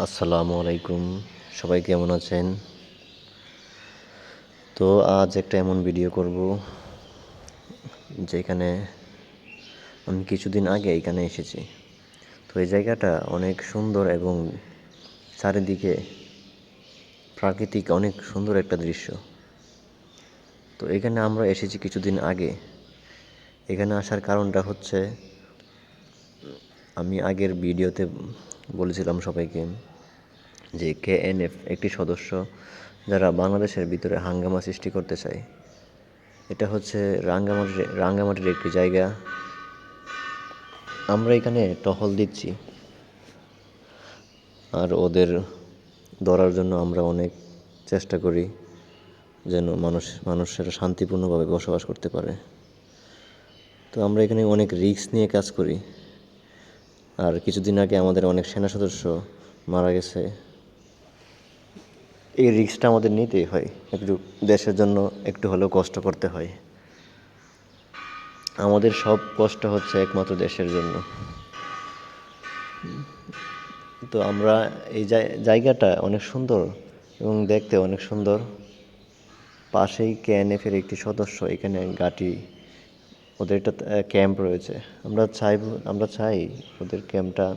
আসসালামু আলাইকুম। সবাই কেমন আছেন? তো আজ একটা এমন ভিডিও করব যেখানে আমি কিছুদিন আগে এখানে এসেছি। তো এই জায়গাটা অনেক সুন্দর এবং চারিদিকে প্রাকৃতিক অনেক সুন্দর একটা দৃশ্য। তো এখানে আমরা এসেছি কিছুদিন আগে। এখানে আসার কারণটা হচ্ছে আমি আগের ভিডিওতে বলেছিলাম সবাইকে যে KNF একটি সদস্য যারা বাংলাদেশের ভিতরে হাঙ্গামা সৃষ্টি করতে চায়। এটা হচ্ছে রাঙ্গামাটির একটি জায়গা। আমরা এখানে টহল দিচ্ছি আর ওদের ধরার জন্য আমরা অনেক চেষ্টা করি যেন মানুষেরা শান্তিপূর্ণভাবে বসবাস করতে পারে। তো আমরা এখানে অনেক রিস্ক নিয়ে কাজ করি। আর কিছুদিন আগে আমাদের অনেক সেনা সদস্য মারা গেছে। এই রিস্কটা আমাদের নিতেই হয়, একটু দেশের জন্য একটু হলেও কষ্ট করতে হয়। আমাদের সব কষ্ট হচ্ছে একমাত্র দেশের জন্য। তো আমরা এই জায়গাটা অনেক সুন্দর এবং দেখতে অনেক সুন্দর। পাশেই KNF-এর একটি সদস্য এখানে ঘাঁটি, ওদের একটা ক্যাম্প রয়েছে। আমরা চাই ওদের ক্যাম্পটা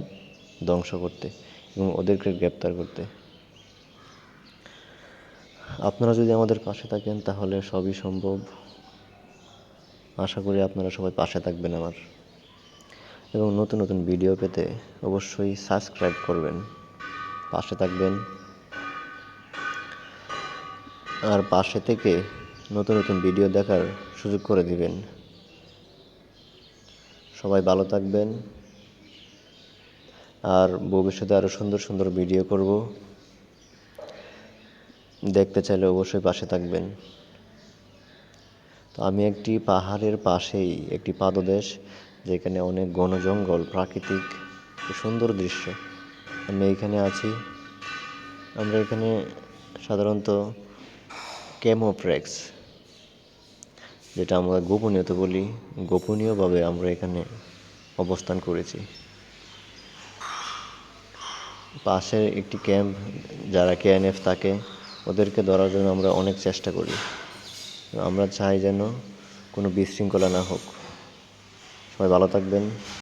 ধ্বংস করতে এবং ওদেরকে গ্রেপ্তার করতে। আপনারা যদি আমাদের পাশে থাকেন তাহলে সবই সম্ভব। আশা করি আপনারা সবাই পাশে থাকবেন আমার, এবং নতুন নতুন ভিডিও পেতে অবশ্যই সাবস্ক্রাইব করবেন, পাশে থাকবেন আর পাশে থেকে নতুন নতুন ভিডিও দেখার সুযোগ করে দিবেন। সবাই ভালো থাকবেন, আর ভবিষ্যতে আরও সুন্দর সুন্দর ভিডিও করব। দেখতে চাইলে অবশ্যই পাশে থাকবেন। তো আমি একটি পাহাড়ের পাশেই একটি পাদদেশ, যেখানে অনেক ঘন জঙ্গল, প্রাকৃতিক সুন্দর দৃশ্য। আমি এইখানে আছি। আমরা এখানে সাধারণত ক্যামোফ্লেক্স, যেটা আমরা গোপনীয়তা বলি, গোপনীয়ভাবে আমরা এখানে অবস্থান করেছি। পাশে একটি ক্যাম্প, যারা KNF থাকে ওদেরকে ধরার জন্য আমরা অনেক চেষ্টা করি। আমরা চাই যেন কোনো বিশৃঙ্খলা না হোক। সবাই ভালো থাকবেন।